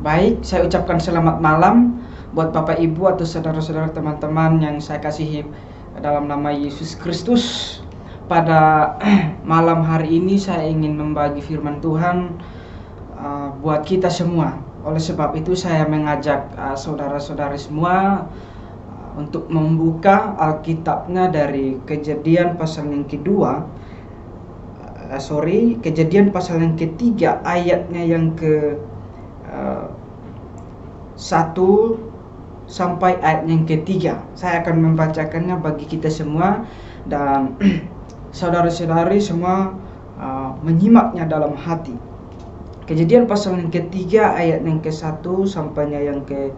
Baik, saya ucapkan selamat malam buat Bapak Ibu atau saudara-saudara teman-teman yang saya kasihi dalam nama Yesus Kristus. Pada malam hari ini saya ingin membagi firman Tuhan buat kita semua. Oleh sebab itu saya mengajak saudara-saudari semua untuk membuka Alkitabnya dari Kejadian pasal yang kedua. Kejadian pasal yang ketiga ayatnya yang ke 1 sampai ayat yang ketiga. Saya akan membacakannya bagi kita semua dan saudara-saudari semua menyimaknya dalam hati. Kejadian pasal yang ketiga ayat yang ke-1 sampai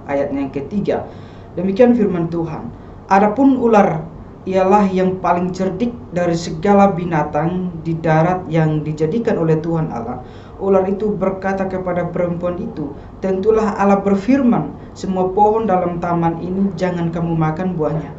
ayat yang ketiga. Demikian firman Tuhan. Adapun ular ialah yang paling cerdik dari segala binatang di darat yang dijadikan oleh Tuhan Allah. Ular itu berkata kepada perempuan itu, tentulah Allah berfirman, semua pohon dalam taman ini jangan kamu makan buahnya.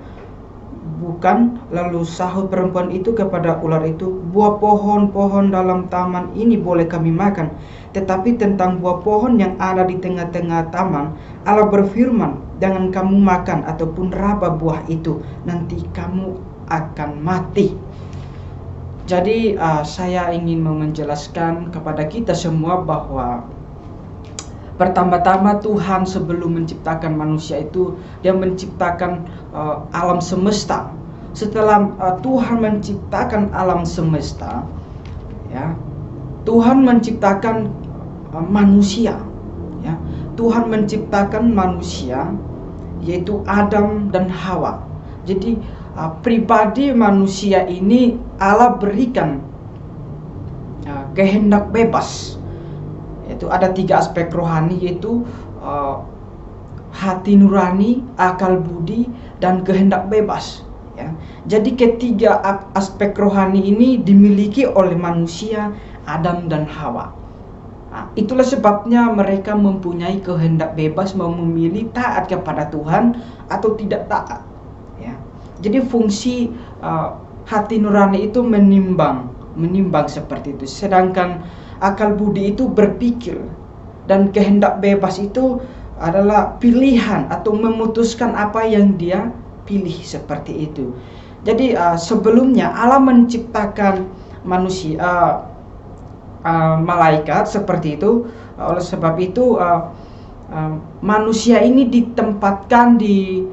Bukan, lalu sahut perempuan itu kepada ular itu, buah pohon-pohon dalam taman ini boleh kami makan. Tetapi tentang buah pohon yang ada di tengah-tengah taman, Allah berfirman, jangan kamu makan ataupun raba buah itu, nanti kamu akan mati. Jadi saya ingin menjelaskan kepada kita semua bahwa pertama-tama Tuhan sebelum menciptakan manusia itu Dia menciptakan alam semesta. Setelah Tuhan menciptakan alam semesta, ya, Tuhan menciptakan manusia, ya. Tuhan menciptakan manusia yaitu Adam dan Hawa. Jadi pribadi manusia ini Allah berikan kehendak bebas. Yaitu ada 3 aspek rohani, yaitu hati nurani, akal budi, dan kehendak bebas, ya. Jadi ketiga aspek rohani ini dimiliki oleh manusia Adam dan Hawa. Itulah sebabnya mereka mempunyai kehendak bebas mau memilih taat kepada Tuhan atau tidak taat, ya. Jadi fungsi hati nurani itu menimbang seperti itu. Sedangkan akal budi itu berpikir, dan kehendak bebas itu adalah pilihan atau memutuskan apa yang dia pilih, seperti itu. Jadi sebelumnya Allah menciptakan manusia, malaikat seperti itu. Oleh sebab itu manusia ini ditempatkan di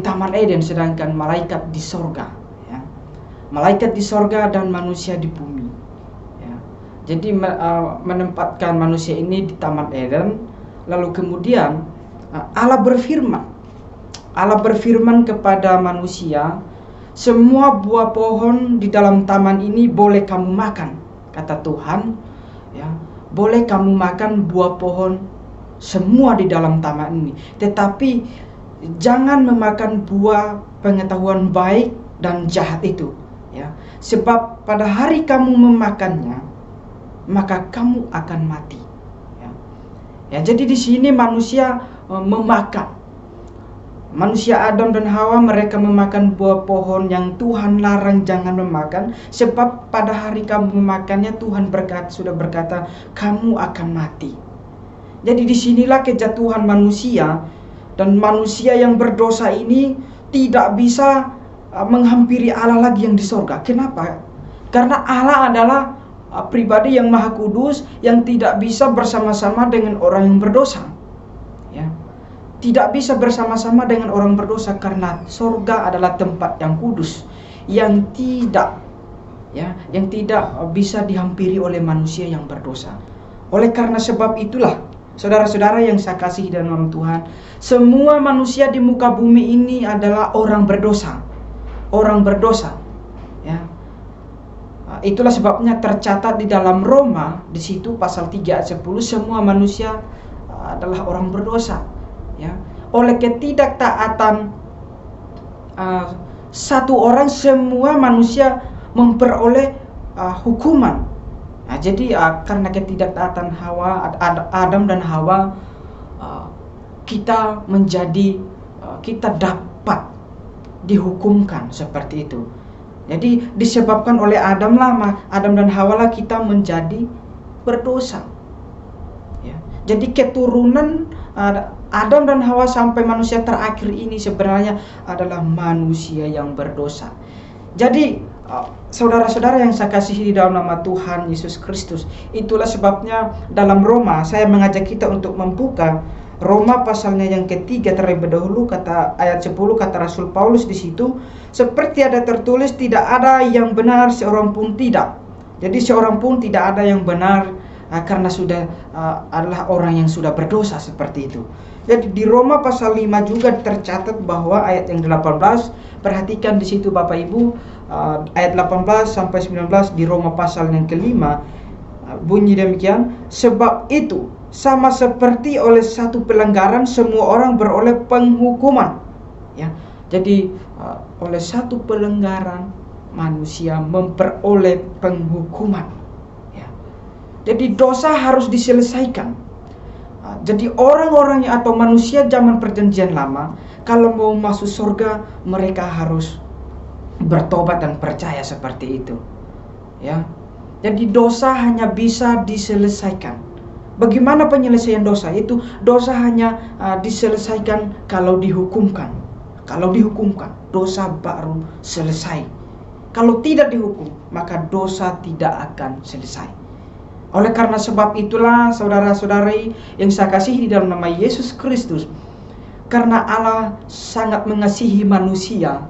Taman Eden, sedangkan malaikat di sorga, ya. Malaikat di sorga dan manusia di bumi, ya. Jadi menempatkan manusia ini di Taman Eden. Lalu kemudian Allah berfirman kepada manusia, semua buah pohon di dalam taman ini boleh kamu makan, kata Tuhan, ya. Boleh kamu makan buah pohon semua di dalam taman ini, tetapi jangan memakan buah pengetahuan baik dan jahat itu, ya. Sebab pada hari kamu memakannya, maka kamu akan mati. Ya, jadi di sini manusia memakan. Manusia Adam dan Hawa, mereka memakan buah pohon yang Tuhan larang jangan memakan, sebab pada hari kamu memakannya Tuhan sudah berkata kamu akan mati. Jadi disinilah kejatuhan manusia, dan manusia yang berdosa ini tidak bisa menghampiri Allah lagi yang di sorga. Kenapa? Karena Allah adalah pribadi yang maha kudus, yang tidak bisa bersama-sama dengan orang yang berdosa, ya. Tidak bisa bersama-sama dengan orang berdosa, karena sorga adalah tempat yang kudus, yang tidak bisa dihampiri oleh manusia yang berdosa. Oleh karena sebab itulah, saudara-saudara yang saya kasihi dalam Tuhan, semua manusia di muka bumi ini adalah orang berdosa, ya. Itulah sebabnya tercatat di dalam Roma, di situ pasal 3 ayat 10, semua manusia adalah orang berdosa, ya. Oleh ketidaktaatan satu orang, semua manusia memperoleh hukuman. Nah, jadi karena ketidaktaatan Adam dan Hawa, kita dapat dihukumkan seperti itu. Jadi disebabkan oleh Adam dan Hawa lah kita menjadi berdosa, ya. Jadi keturunan Adam dan Hawa sampai manusia terakhir ini sebenarnya adalah manusia yang berdosa. Jadi saudara-saudara yang saya kasihi di dalam nama Tuhan Yesus Kristus, itulah sebabnya dalam Roma saya mengajak kita untuk membuka Roma pasalnya yang ketiga terlebih dahulu, kata ayat 10, kata Rasul Paulus di situ, seperti ada tertulis, tidak ada yang benar seorang pun tidak. Jadi seorang pun tidak ada yang benar karena sudah adalah orang yang sudah berdosa, seperti itu. Jadi di Roma pasal 5 juga tercatat bahwa ayat yang 18, perhatikan di situ Bapak Ibu, ayat 18 sampai 19 di Roma pasal yang kelima, bunyi demikian, sebab itu sama seperti oleh satu pelanggaran semua orang beroleh penghukuman, ya. Jadi oleh satu pelanggaran manusia memperoleh penghukuman, ya. Jadi dosa harus diselesaikan. Jadi orang-orang atau manusia zaman perjanjian lama, kalau mau masuk surga mereka harus bertobat dan percaya seperti itu, ya. Jadi dosa hanya bisa diselesaikan. Bagaimana penyelesaian dosa itu? Dosa hanya diselesaikan kalau dihukumkan. Kalau dihukumkan, dosa baru selesai. Kalau tidak dihukum, maka dosa tidak akan selesai. Oleh karena sebab itulah, saudara-saudari yang saya kasihi di dalam nama Yesus Kristus, karena Allah sangat mengasihi manusia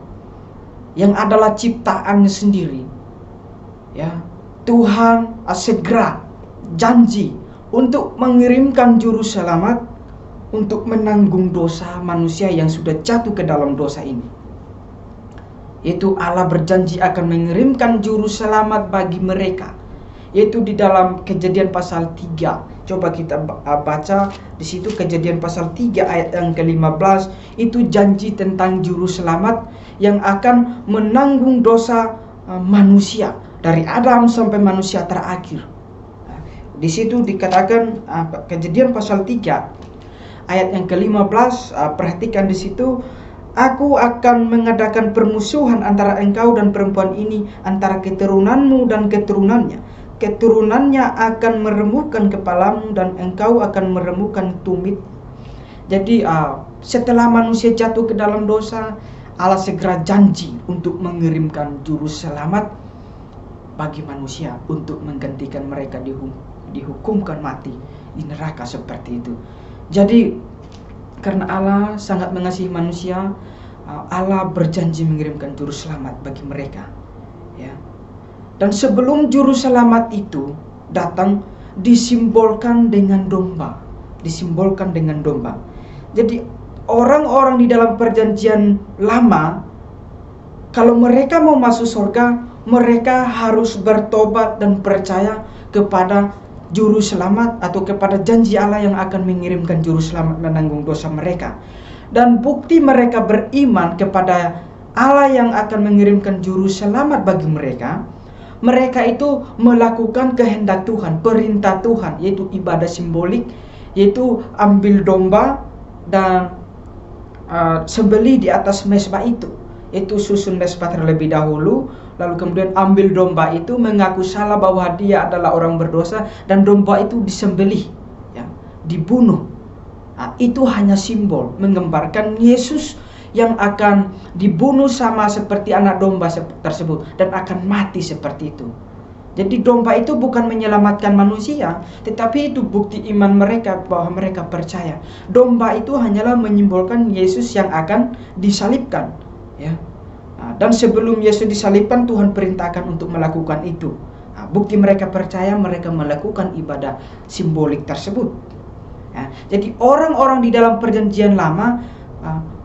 yang adalah ciptaannya sendiri, ya, Tuhan segera janji untuk mengirimkan juru selamat untuk menanggung dosa manusia yang sudah jatuh ke dalam dosa ini. Itu Allah berjanji akan mengirimkan juru selamat bagi mereka, yaitu di dalam Kejadian pasal 3. Coba kita baca di situ Kejadian pasal 3 ayat yang ke-15, itu janji tentang juru selamat yang akan menanggung dosa manusia dari Adam sampai manusia terakhir. Di situ dikatakan Kejadian pasal 3 ayat yang ke-15, perhatikan di situ, aku akan mengadakan permusuhan antara engkau dan perempuan ini, antara keturunanmu dan keturunannya. Keturunannya akan meremukkan kepalamu dan engkau akan meremukkan tumit. Jadi setelah manusia jatuh ke dalam dosa, Allah segera janji untuk mengirimkan juru selamat bagi manusia untuk menggantikan mereka dihukumkan mati di neraka seperti itu. Jadi karena Allah sangat mengasihi manusia, Allah berjanji mengirimkan juru selamat bagi mereka, ya. Dan sebelum juru selamat itu datang, disimbolkan dengan domba, Jadi orang-orang di dalam perjanjian lama, kalau mereka mau masuk surga, mereka harus bertobat dan percaya kepada juru selamat atau kepada janji Allah yang akan mengirimkan juru selamat menanggung dosa mereka. Dan bukti mereka beriman kepada Allah yang akan mengirimkan juru selamat bagi mereka, mereka itu melakukan kehendak Tuhan, perintah Tuhan, yaitu ibadah simbolik, yaitu ambil domba dan sembelih di atas mezbah itu susun mezbah terlebih dahulu, lalu kemudian ambil domba itu, mengaku salah bahwa dia adalah orang berdosa, dan domba itu disembelih, ya, dibunuh. Itu hanya simbol menggambarkan Yesus yang akan dibunuh sama seperti anak domba tersebut dan akan mati seperti itu. Jadi domba itu bukan menyelamatkan manusia, tetapi itu bukti iman mereka bahwa mereka percaya. Domba itu hanyalah menyimbolkan Yesus yang akan disalibkan, ya. Dan sebelum Yesus disalibkan, Tuhan perintahkan untuk melakukan itu. Bukti mereka percaya, mereka melakukan ibadah simbolik tersebut. Jadi orang-orang di dalam perjanjian lama,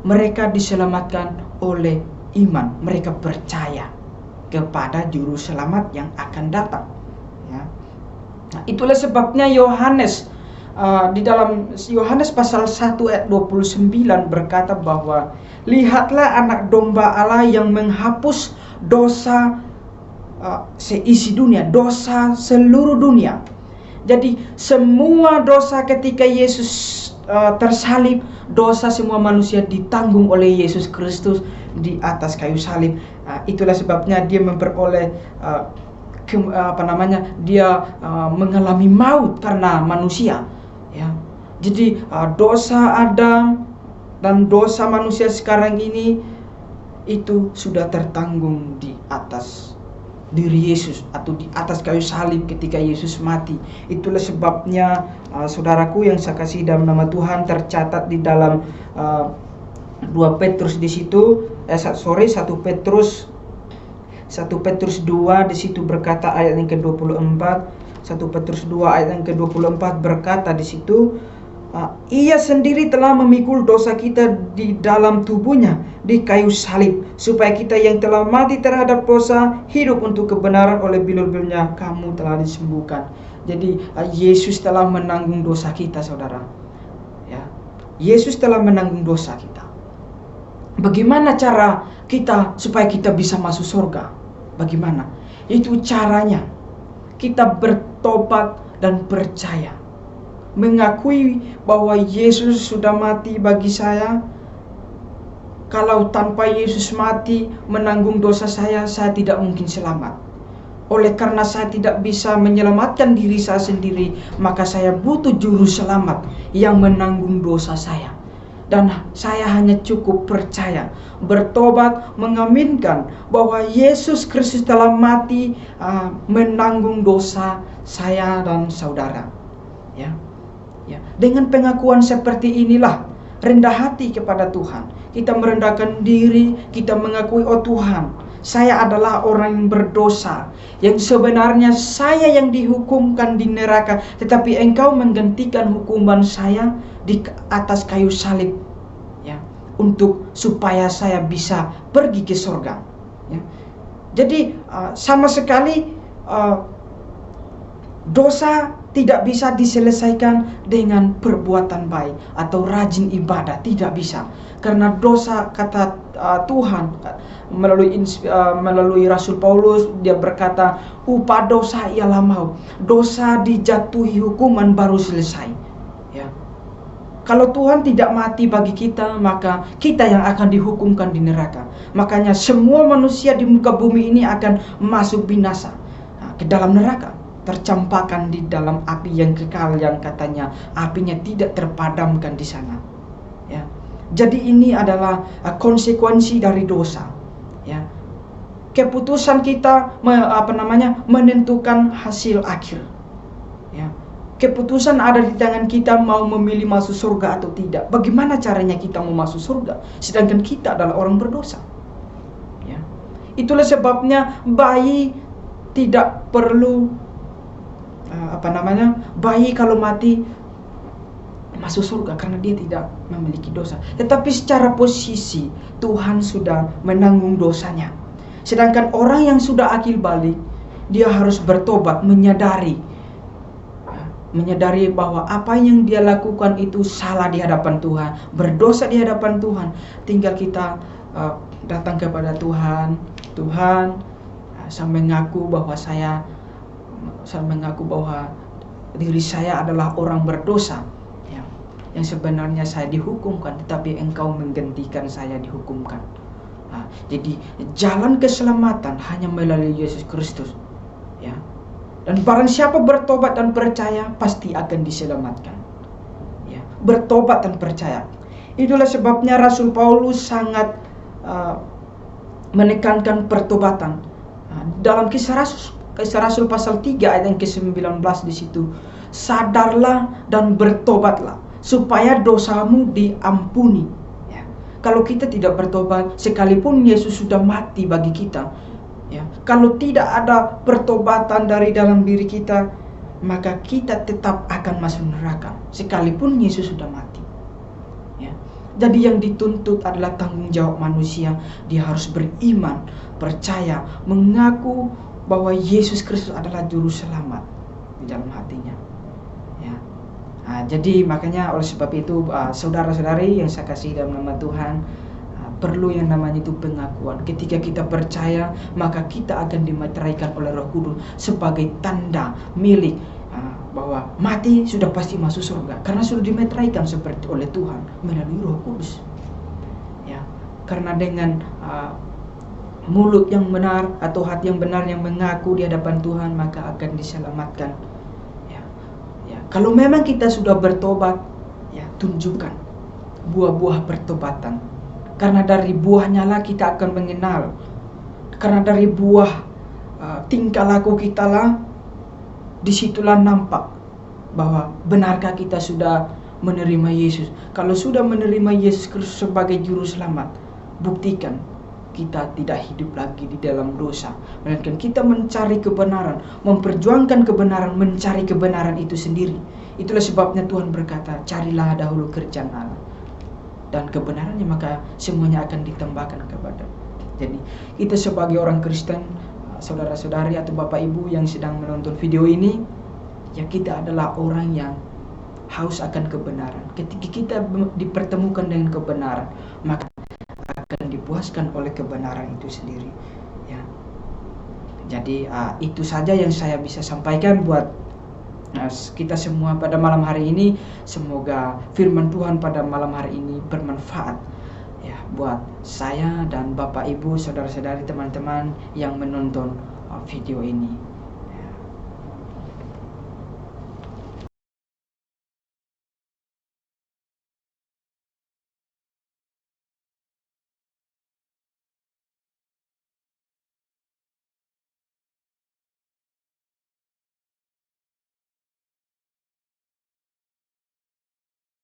mereka diselamatkan oleh iman. Mereka percaya kepada juru selamat yang akan datang, ya. Itulah sebabnya Yohanes di dalam Yohanes pasal 1 ayat 29 berkata bahwa lihatlah anak domba Allah yang menghapus dosa seisi dunia, dosa seluruh dunia. Jadi semua dosa ketika Yesus tersalib, dosa semua manusia ditanggung oleh Yesus Kristus di atas kayu salib. Itulah sebabnya dia memperoleh mengalami maut karena manusia, ya. Jadi dosa Adam dan dosa manusia sekarang ini itu sudah tertanggung di atas diri Yesus atau di atas kayu salib ketika Yesus mati. Itulah sebabnya saudaraku yang saya kasih dalam nama Tuhan, tercatat di dalam 2 Petrus di situ 1 Petrus 2 di situ berkata ayat yang ke-24. 1 Petrus 2 ayat yang ke-24 berkata di situ, Ia sendiri telah memikul dosa kita di dalam tubuhnya di kayu salib, supaya kita yang telah mati terhadap dosa hidup untuk kebenaran. Oleh bilur-bilurnya kamu telah disembuhkan. Jadi Yesus telah menanggung dosa kita, saudara, ya. Yesus telah menanggung dosa kita. Bagaimana cara kita supaya kita bisa masuk surga? Bagaimana? Itu caranya kita bertobat dan percaya, mengakui bahwa Yesus sudah mati bagi saya. Kalau tanpa Yesus mati menanggung dosa saya tidak mungkin selamat. Oleh karena saya tidak bisa menyelamatkan diri saya sendiri, maka saya butuh juru selamat yang menanggung dosa saya. Dan saya hanya cukup percaya, bertobat, mengaminkan bahwa Yesus Kristus telah mati menanggung dosa saya dan saudara, ya. Dengan pengakuan seperti inilah, rendah hati kepada Tuhan, kita merendahkan diri, kita mengakui, oh Tuhan, saya adalah orang yang berdosa, yang sebenarnya saya yang dihukumkan di neraka, tetapi Engkau menggantikan hukuman saya di atas kayu salib, ya, untuk supaya saya bisa pergi ke surga, ya. Jadi sama sekali dosa tidak bisa diselesaikan dengan perbuatan baik atau rajin ibadah, tidak bisa. Karena dosa, kata Tuhan melalui Rasul Paulus, dia berkata, upah dosa ialah maut. Dosa dijatuhi hukuman baru selesai, ya. Kalau Tuhan tidak mati bagi kita, maka kita yang akan dihukumkan di neraka. Makanya semua manusia di muka bumi ini akan masuk binasa, ke dalam neraka, tercampakkan di dalam api yang kekal, yang katanya apinya tidak terpadamkan di sana, ya. Jadi ini adalah konsekuensi dari dosa, ya. keputusan kita menentukan hasil akhir. Ya. Keputusan ada di tangan kita mau memilih masuk surga atau tidak. Bagaimana caranya kita mau masuk surga sedangkan kita adalah orang berdosa. Ya. Itulah sebabnya bayi tidak perlu bayi kalau mati masuk surga karena dia tidak memiliki dosa. Tetapi secara posisi Tuhan sudah menanggung dosanya. Sedangkan orang yang sudah akil balik, dia harus bertobat, menyadari bahwa apa yang dia lakukan itu salah di hadapan Tuhan, berdosa di hadapan Tuhan. Tinggal kita datang kepada Tuhan. Tuhan, saya mengaku bahwa diri saya adalah orang berdosa, yang sebenarnya saya dihukumkan, tetapi Engkau menggantikan saya dihukumkan. Jadi jalan keselamatan hanya melalui Yesus Kristus. Ya. Dan barang siapa bertobat dan percaya pasti akan diselamatkan. Ya. Bertobat dan percaya. Itulah sebabnya Rasul Paulus sangat menekankan pertobatan. Dalam Kisah Rasul pasal 3 ayat yang ke-19 di situ, sadarlah dan bertobatlah supaya dosamu diampuni. Ya. Kalau kita tidak bertobat, sekalipun Yesus sudah mati bagi kita, ya, kalau tidak ada pertobatan dari dalam diri kita, maka kita tetap akan masuk neraka, sekalipun Yesus sudah mati. Ya. Jadi yang dituntut adalah tanggung jawab manusia. Dia harus beriman, percaya, mengaku bahwa Yesus Kristus adalah juru selamat di dalam hatinya. Ya. Jadi makanya oleh sebab itu saudara-saudari yang saya kasih dalam nama Tuhan, perlu yang namanya itu pengakuan. Ketika kita percaya, maka kita akan dimeteraikan oleh Roh Kudus sebagai tanda milik bahwa mati sudah pasti masuk surga karena sudah dimeteraikan seperti oleh Tuhan melalui Roh Kudus. Ya, karena dengan mulut yang benar atau hati yang benar yang mengaku di hadapan Tuhan, maka akan diselamatkan. Ya, kalau memang kita sudah bertobat, ya tunjukkan buah-buah pertobatan. Karena dari buahnya lah kita akan mengenal. Karena dari buah tingkah laku kita lah, disitulah nampak bahwa benarkah kita sudah menerima Yesus. Kalau sudah menerima Yesus Kristus sebagai juru selamat, buktikan kita tidak hidup lagi di dalam dosa, melainkan kita mencari kebenaran, memperjuangkan kebenaran, mencari kebenaran itu sendiri. Itulah sebabnya Tuhan berkata, carilah dahulu kerajaan Allah dan kebenarannya, maka semuanya akan ditambahkan kepada. Jadi kita sebagai orang Kristen, saudara-saudari atau bapak ibu yang sedang menonton video ini, ya kita adalah orang yang haus akan kebenaran. Ketika kita dipertemukan dengan kebenaran, maka akan dipuaskan oleh kebenaran itu sendiri. Ya. Jadi itu saja yang saya bisa sampaikan buat kita semua pada malam hari ini. Semoga firman Tuhan pada malam hari ini bermanfaat ya buat saya dan bapak ibu, saudara-saudari, teman-teman yang menonton video ini.